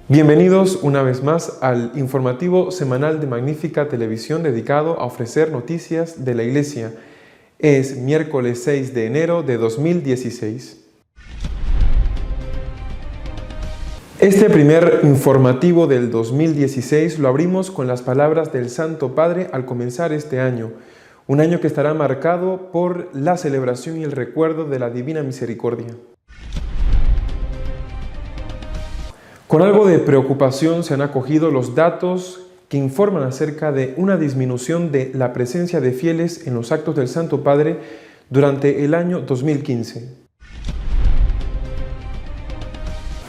Bienvenidos una vez más al informativo semanal de Magnífica Televisión dedicado a ofrecer noticias de la Iglesia. Es miércoles 6 de enero de 2016. Este primer informativo del 2016 lo abrimos con las palabras del Santo Padre al comenzar este año, un año que estará marcado por la celebración y el recuerdo de la Divina Misericordia. Con algo de preocupación se han acogido los datos que informan acerca de una disminución de la presencia de fieles en los actos del Santo Padre durante el año 2015.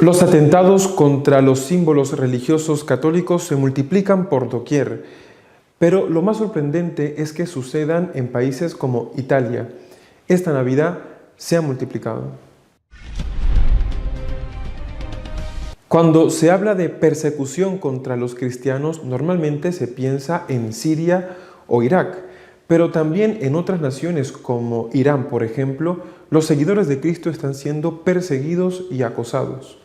Los atentados contra los símbolos religiosos católicos se multiplican por doquier, pero lo más sorprendente es que sucedan en países como Italia. Esta Navidad se ha multiplicado. Cuando se habla de persecución contra los cristianos, normalmente se piensa en Siria o Irak, pero también en otras naciones como Irán, por ejemplo, los seguidores de Cristo están siendo perseguidos y acosados.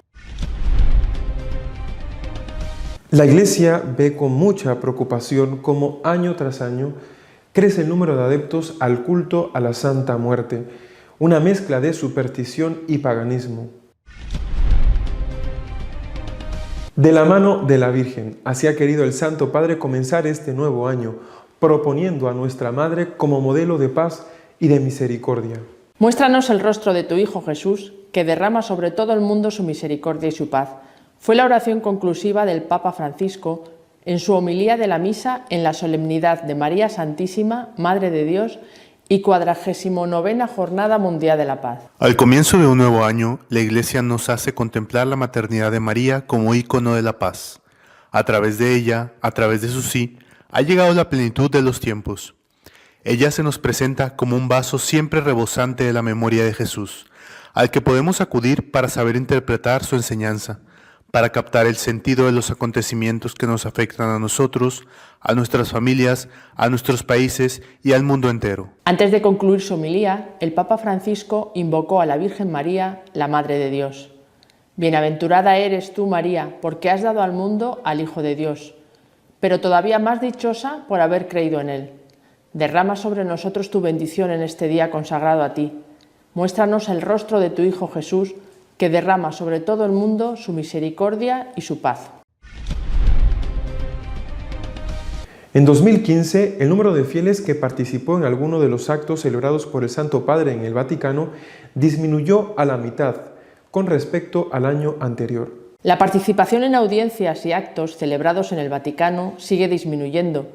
La Iglesia ve con mucha preocupación cómo año tras año crece el número de adeptos al culto a la Santa Muerte, una mezcla de superstición y paganismo. De la mano de la Virgen, así ha querido el Santo Padre comenzar este nuevo año, proponiendo a nuestra Madre como modelo de paz y de misericordia. Muéstranos el rostro de tu Hijo Jesús, que derrama sobre todo el mundo su misericordia y su paz. Fue la oración conclusiva del Papa Francisco en su homilía de la misa en la solemnidad de María Santísima, Madre de Dios, y 49ª Jornada Mundial de la Paz. Al comienzo de un nuevo año, la Iglesia nos hace contemplar la maternidad de María como ícono de la paz. A través de ella, a través de su sí, ha llegado la plenitud de los tiempos. Ella se nos presenta como un vaso siempre rebosante de la memoria de Jesús, al que podemos acudir para saber interpretar su enseñanza, para captar el sentido de los acontecimientos que nos afectan a nosotros, a nuestras familias, a nuestros países y al mundo entero. Antes de concluir su homilía, el Papa Francisco invocó a la Virgen María, la Madre de Dios. Bienaventurada eres tú, María, porque has dado al mundo al Hijo de Dios, pero todavía más dichosa por haber creído en Él. Derrama sobre nosotros tu bendición en este día consagrado a ti. Muéstranos el rostro de tu Hijo Jesús, que derrama sobre todo el mundo su misericordia y su paz. En 2015, el número de fieles que participó en alguno de los actos celebrados por el Santo Padre en el Vaticano disminuyó a la mitad con respecto al año anterior. La participación en audiencias y actos celebrados en el Vaticano sigue disminuyendo,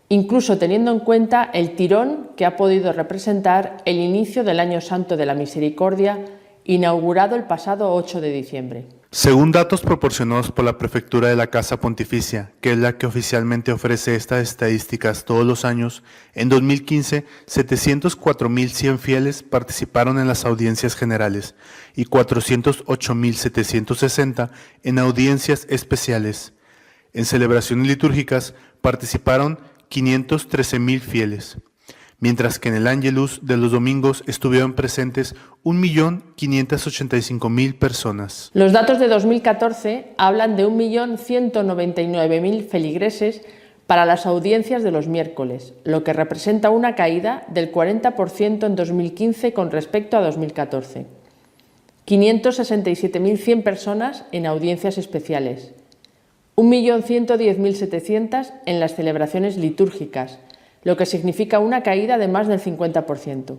incluso teniendo en cuenta el tirón que ha podido representar el inicio del Año Santo de la Misericordia, inaugurado el pasado 8 de diciembre. Según datos proporcionados por la Prefectura de la Casa Pontificia, que es la que oficialmente ofrece estas estadísticas todos los años, en 2015, 704.100 fieles participaron en las audiencias generales y 408.760 en audiencias especiales. En celebraciones litúrgicas participaron 513.000 fieles, mientras que en el Ángelus de los domingos estuvieron presentes 1.585.000 personas. Los datos de 2014 hablan de 1.199.000 feligreses para las audiencias de los miércoles, lo que representa una caída del 40% en 2015 con respecto a 2014. 567.100 personas en audiencias especiales, 1.110.700 en las celebraciones litúrgicas, lo que significa una caída de más del 50%.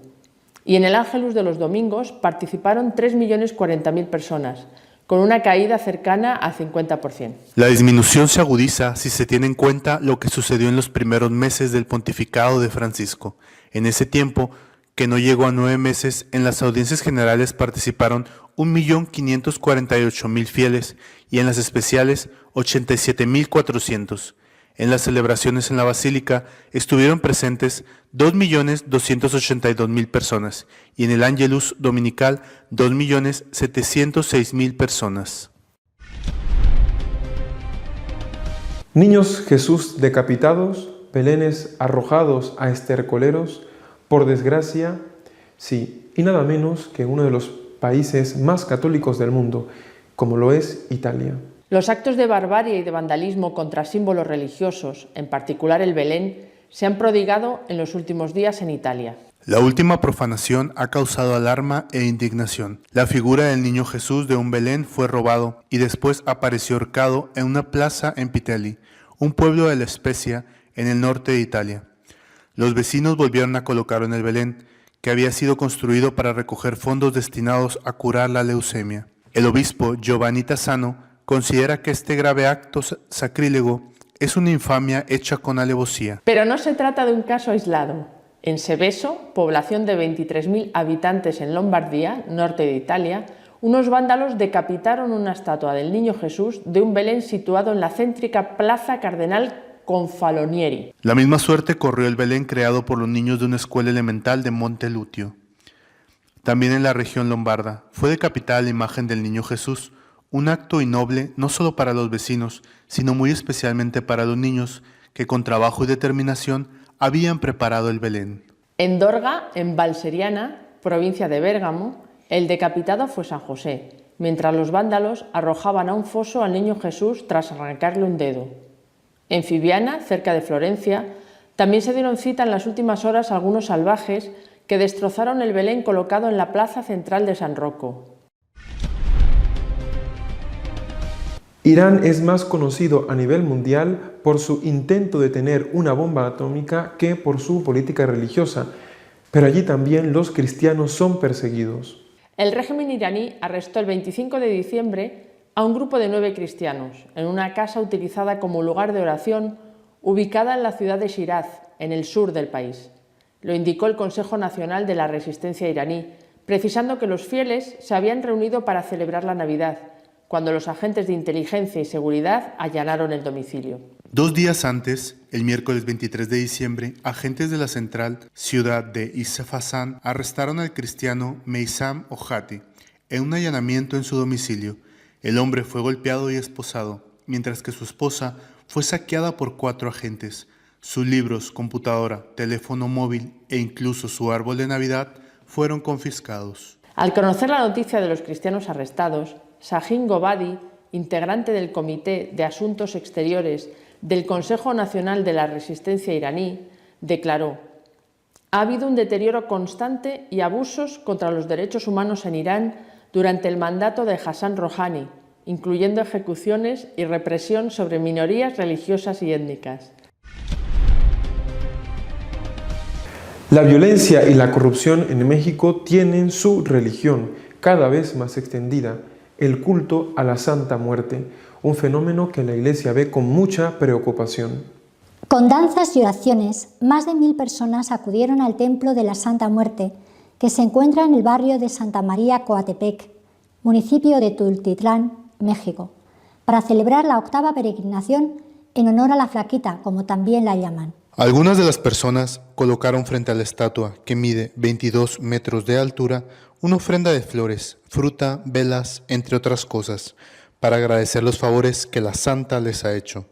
Y en el Ángelus de los domingos participaron 3.040.000 personas, con una caída cercana al 50%. La disminución se agudiza si se tiene en cuenta lo que sucedió en los primeros meses del pontificado de Francisco. En ese tiempo, que no llegó a 9 meses, en las audiencias generales participaron 1.548.000 fieles y en las especiales 87.400. En las celebraciones en la Basílica estuvieron presentes 2.282.000 personas y en el Ángelus dominical 2.706.000 personas. Niños Jesús decapitados, belenes arrojados a estercoleros, por desgracia, sí, y nada menos que uno de los países más católicos del mundo, como lo es Italia. Los actos de barbarie y de vandalismo contra símbolos religiosos, en particular el Belén, se han prodigado en los últimos días en Italia. La última profanación ha causado alarma e indignación. La figura del niño Jesús de un Belén fue robado y después apareció ahorcado en una plaza en Pitelli, un pueblo de la Spezia en el norte de Italia. Los vecinos volvieron a colocarlo en el Belén, que había sido construido para recoger fondos destinados a curar la leucemia. El obispo Giovanni Tassano considera que este grave acto sacrílego es una infamia hecha con alevosía. Pero no se trata de un caso aislado. En Seveso, población de 23.000 habitantes en Lombardía, norte de Italia, unos vándalos decapitaron una estatua del Niño Jesús de un Belén situado en la céntrica Plaza Cardenal Confalonieri. La misma suerte corrió el Belén creado por los niños de una escuela elemental de Monte Lutio. También en la región lombarda fue decapitada la imagen del Niño Jesús, un acto innoble no solo para los vecinos, sino muy especialmente para los niños que con trabajo y determinación habían preparado el Belén. En Dorga, en Valseriana, provincia de Bérgamo, el decapitado fue San José, mientras los vándalos arrojaban a un foso al Niño Jesús tras arrancarle un dedo. En Fiviana, cerca de Florencia, también se dieron cita en las últimas horas algunos salvajes que destrozaron el Belén colocado en la plaza central de San Rocco. Irán es más conocido a nivel mundial por su intento de tener una bomba atómica que por su política religiosa, pero allí también los cristianos son perseguidos. El régimen iraní arrestó el 25 de diciembre a un grupo de 9 cristianos en una casa utilizada como lugar de oración ubicada en la ciudad de Shiraz, en el sur del país. Lo indicó el Consejo Nacional de la Resistencia iraní, precisando que los fieles se habían reunido para celebrar la Navidad, cuando los agentes de inteligencia y seguridad allanaron el domicilio. 2 días antes, el miércoles 23 de diciembre, agentes de la central ciudad de Isfahan arrestaron al cristiano Meissam Ojati en un allanamiento en su domicilio. El hombre fue golpeado y esposado, mientras que su esposa fue saqueada por 4 agentes. Sus libros, computadora, teléfono móvil e incluso su árbol de Navidad fueron confiscados. Al conocer la noticia de los cristianos arrestados, Sahin Gobadi, integrante del Comité de Asuntos Exteriores del Consejo Nacional de la Resistencia iraní, declaró: «Ha habido un deterioro constante y abusos contra los derechos humanos en Irán durante el mandato de Hassan Rouhani, incluyendo ejecuciones y represión sobre minorías religiosas y étnicas». La violencia y la corrupción en México tienen su religión cada vez más extendida, el culto a la Santa Muerte, un fenómeno que la Iglesia ve con mucha preocupación. Con danzas y oraciones, más de 1000 personas acudieron al Templo de la Santa Muerte, que se encuentra en el barrio de Santa María Coatepec, municipio de Tultitlán, México, para celebrar la 8ª peregrinación en honor a la Flaquita, como también la llaman. Algunas de las personas colocaron frente a la estatua, que mide 22 metros de altura, una ofrenda de flores, fruta, velas, entre otras cosas, para agradecer los favores que la santa les ha hecho,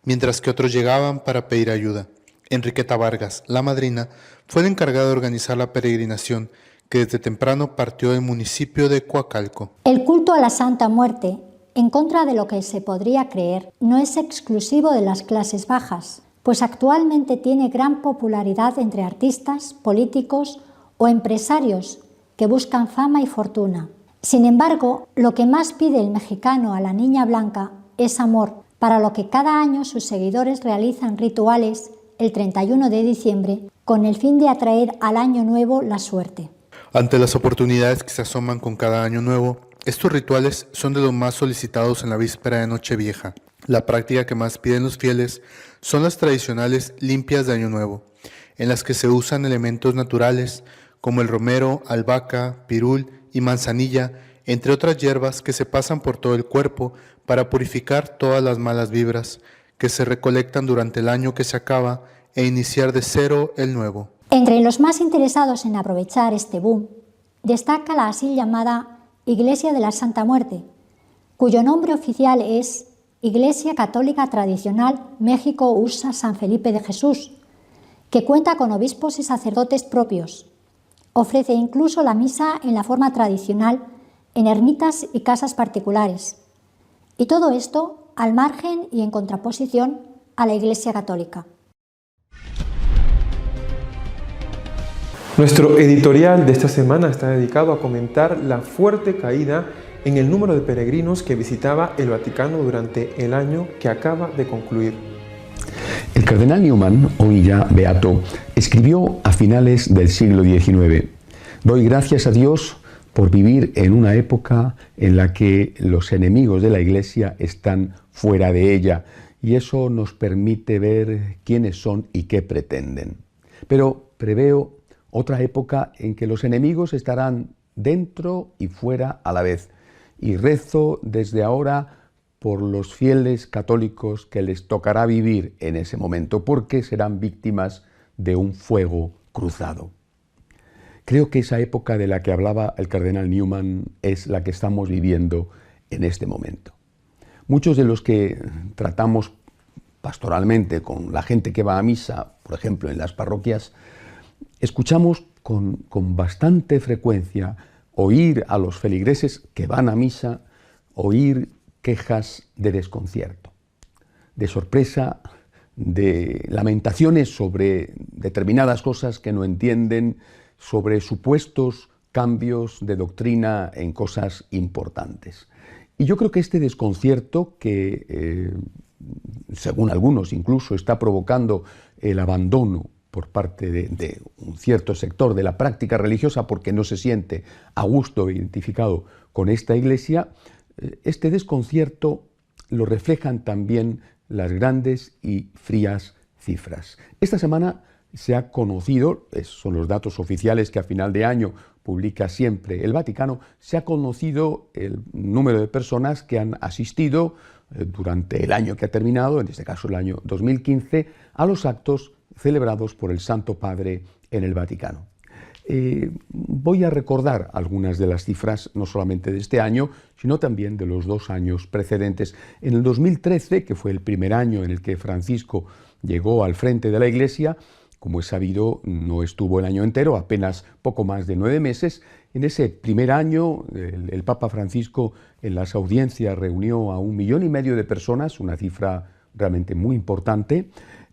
mientras que otros llegaban para pedir ayuda. Enriqueta Vargas, la madrina, fue la encargada de organizar la peregrinación, que desde temprano partió del municipio de Coacalco. El culto a la Santa Muerte, en contra de lo que se podría creer, no es exclusivo de las clases bajas, pues actualmente tiene gran popularidad entre artistas, políticos o empresarios que buscan fama y fortuna. Sin embargo, lo que más pide el mexicano a la Niña Blanca es amor, para lo que cada año sus seguidores realizan rituales el 31 de diciembre con el fin de atraer al año nuevo la suerte. Ante las oportunidades que se asoman con cada año nuevo, estos rituales son de los más solicitados en la víspera de Nochevieja. La práctica que más piden los fieles son las tradicionales limpias de Año Nuevo, en las que se usan elementos naturales como el romero, albahaca, pirul y manzanilla, entre otras hierbas que se pasan por todo el cuerpo para purificar todas las malas vibras que se recolectan durante el año que se acaba e iniciar de cero el nuevo. Entre los más interesados en aprovechar este boom, destaca la así llamada Iglesia de la Santa Muerte, cuyo nombre oficial es Iglesia Católica Tradicional México-USA San Felipe de Jesús, que cuenta con obispos y sacerdotes propios. Ofrece incluso la misa en la forma tradicional en ermitas y casas particulares. Y todo esto al margen y en contraposición a la Iglesia Católica. Nuestro editorial de esta semana está dedicado a comentar la fuerte caída en el número de peregrinos que visitaba el Vaticano durante el año que acaba de concluir. El cardenal Newman, hoy ya beato, escribió a finales del siglo XIX: «Doy gracias a Dios por vivir en una época en la que los enemigos de la Iglesia están fuera de ella, y eso nos permite ver quiénes son y qué pretenden. Pero preveo otra época en que los enemigos estarán dentro y fuera a la vez, y rezo desde ahora por los fieles católicos que les tocará vivir en ese momento, porque serán víctimas de un fuego cruzado». Creo que esa época de la que hablaba el cardenal Newman es la que estamos viviendo en este momento. Muchos de los que tratamos pastoralmente con la gente que va a misa, por ejemplo en las parroquias, escuchamos con bastante frecuencia oír a los feligreses que van a misa, oír quejas de desconcierto, de sorpresa, de lamentaciones sobre determinadas cosas que no entienden, sobre supuestos cambios de doctrina en cosas importantes. Y yo creo que este desconcierto que, según algunos incluso, está provocando el abandono por parte de un cierto sector de la práctica religiosa porque no se siente a gusto identificado con esta Iglesia, este desconcierto lo reflejan también las grandes y frías cifras. Esta semana se ha conocido, son los datos oficiales que a final de año publica siempre el Vaticano, se ha conocido el número de personas que han asistido durante el año que ha terminado, en este caso el año 2015, a los actos celebrados por el Santo Padre en el Vaticano. Voy a recordar algunas de las cifras, no solamente de este año, sino también de los 2 años precedentes. En el 2013, que fue el primer año en el que Francisco llegó al frente de la Iglesia, como es sabido, no estuvo el año entero, apenas poco más de 9 meses. En ese primer año, el Papa Francisco en las audiencias reunió a 1,5 millones de personas, una cifra realmente muy importante.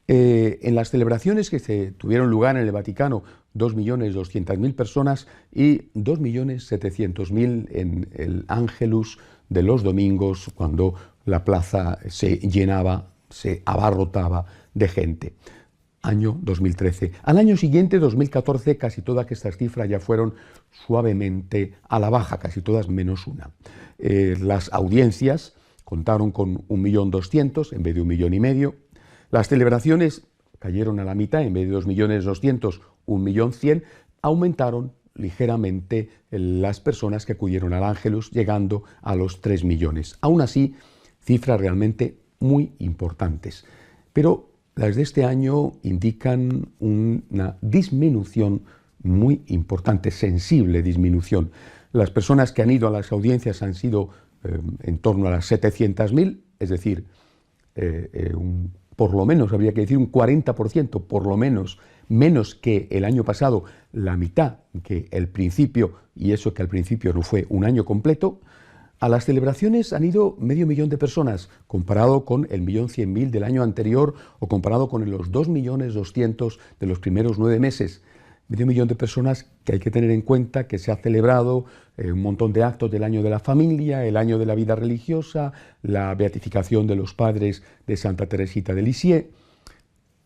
En las celebraciones que se tuvieron lugar en el Vaticano, 2.200.000 personas y 2.700.000 en el Ángelus de los domingos, cuando la plaza se llenaba, se abarrotaba de gente. Año 2013. Al año siguiente, 2014, casi todas estas cifras ya fueron suavemente a la baja, casi todas menos una. Las audiencias contaron con 1.200.000 en vez de 1,5 millones. Las celebraciones cayeron a la mitad, en vez de 2.200.000, 1.100.000, aumentaron ligeramente las personas que acudieron al Ángelus, llegando a los 3 millones. Aún así, cifras realmente muy importantes. Pero las de este año indican una disminución muy importante, sensible disminución. Las personas que han ido a las audiencias han sido en torno a las 700.000, es decir, por lo menos, habría que decir un 40%, por lo menos que el año pasado, la mitad que el principio, y eso que al principio no fue un año completo. A las celebraciones han ido 500.000 de personas, comparado con el 1.100.000 del año anterior o comparado con los 2.200.000 de los primeros 9 meses. 500.000 de personas que hay que tener en cuenta que se ha celebrado un montón de actos del año de la familia, el año de la vida religiosa, la beatificación de los padres de Santa Teresita de Lisieux,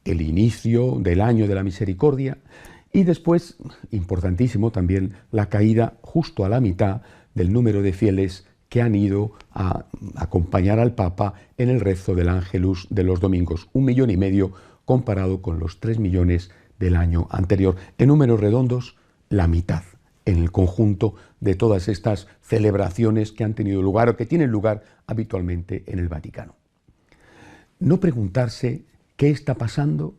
el inicio del año de la misericordia y después, importantísimo también, la caída justo a la mitad del número de fieles que han ido a acompañar al Papa en el rezo del Ángelus de los domingos, 1,5 millones comparado con los 3 millones del año anterior. En números redondos, la mitad en el conjunto de todas estas celebraciones que han tenido lugar o que tienen lugar habitualmente en el Vaticano. No preguntarse qué está pasando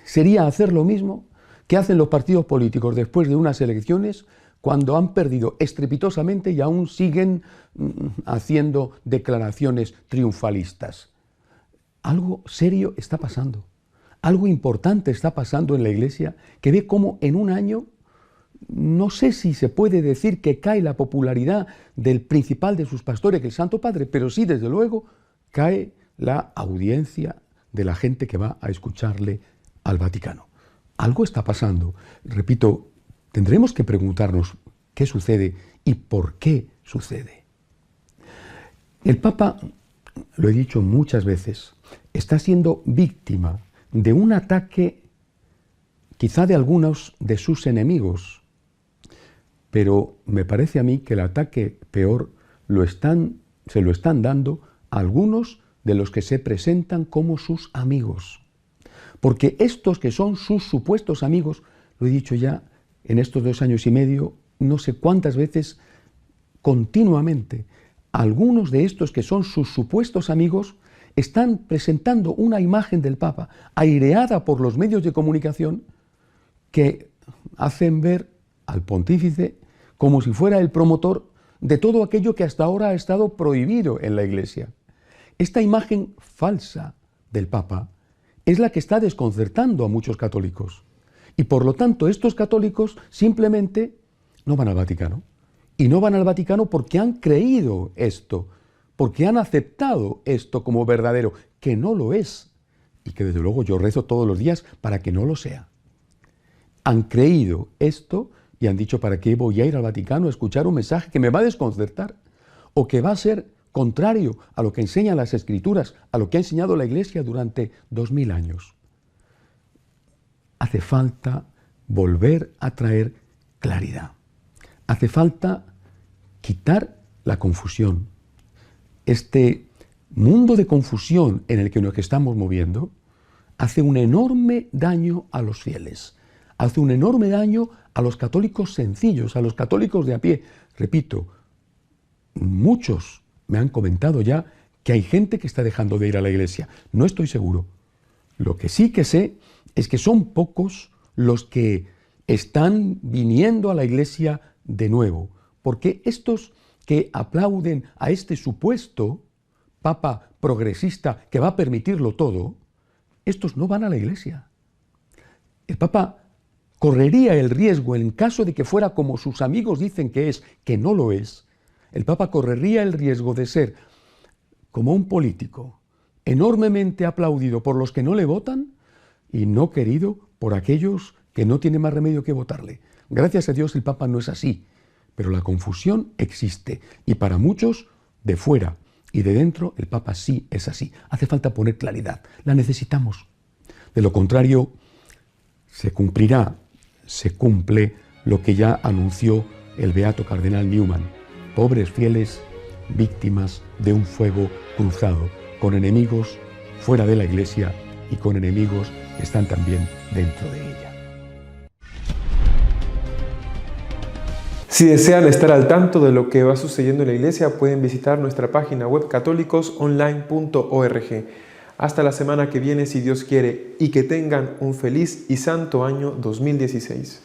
sería hacer lo mismo que hacen los partidos políticos después de unas elecciones, cuando han perdido estrepitosamente y aún siguen haciendo declaraciones triunfalistas. Algo serio está pasando, algo importante está pasando en la Iglesia, que ve cómo en un año no sé si se puede decir que cae la popularidad del principal de sus pastores, que el Santo Padre, pero sí, desde luego, cae la audiencia de la gente que va a escucharle al Vaticano. Algo está pasando. Repito, tendremos que preguntarnos qué sucede y por qué sucede. El Papa, lo he dicho muchas veces, está siendo víctima de un ataque quizá de algunos de sus enemigos, pero me parece a mí que el ataque peor se lo están dando a algunos de los que se presentan como sus amigos. Porque estos que son sus supuestos amigos, lo he dicho ya en estos 2 años y medio, no sé cuántas veces, continuamente, algunos de estos que son sus supuestos amigos están presentando una imagen del Papa aireada por los medios de comunicación que hacen ver al pontífice como si fuera el promotor de todo aquello que hasta ahora ha estado prohibido en la Iglesia. Esta imagen falsa del Papa es la que está desconcertando a muchos católicos. Y por lo tanto, estos católicos simplemente no van al Vaticano. Y no van al Vaticano porque han creído esto, porque han aceptado esto como verdadero, que no lo es. Y que desde luego yo rezo todos los días para que no lo sea. Han creído esto y han dicho, ¿para qué voy a ir al Vaticano a escuchar un mensaje que me va a desconcertar? O que va a ser contrario a lo que enseñan las Escrituras, a lo que ha enseñado la Iglesia durante 2000 años. Hace falta volver a traer claridad. Hace falta quitar la confusión. Este mundo de confusión en el que nos estamos moviendo hace un enorme daño a los fieles, hace un enorme daño a los católicos sencillos, a los católicos de a pie. Repito, muchos me han comentado ya que hay gente que está dejando de ir a la iglesia. No estoy seguro. Lo que sí que sé es que son pocos los que están viniendo a la iglesia de nuevo, porque estos que aplauden a este supuesto Papa progresista que va a permitirlo todo, estos no van a la iglesia. El Papa correría el riesgo, en caso de que fuera como sus amigos dicen que es, que no lo es, el Papa correría el riesgo de ser como un político, enormemente aplaudido por los que no le votan y no querido por aquellos que no tienen más remedio que votarle. Gracias a Dios el Papa no es así, pero la confusión existe y para muchos de fuera y de dentro el Papa sí es así. Hace falta poner claridad, la necesitamos. De lo contrario, se cumple lo que ya anunció el beato cardenal Newman. Pobres fieles, víctimas de un fuego cruzado, con enemigos fuera de la iglesia y con enemigos que están también dentro de ella. Si desean estar al tanto de lo que va sucediendo en la iglesia, pueden visitar nuestra página web católicosonline.org. Hasta la semana que viene, si Dios quiere, y que tengan un feliz y santo año 2016.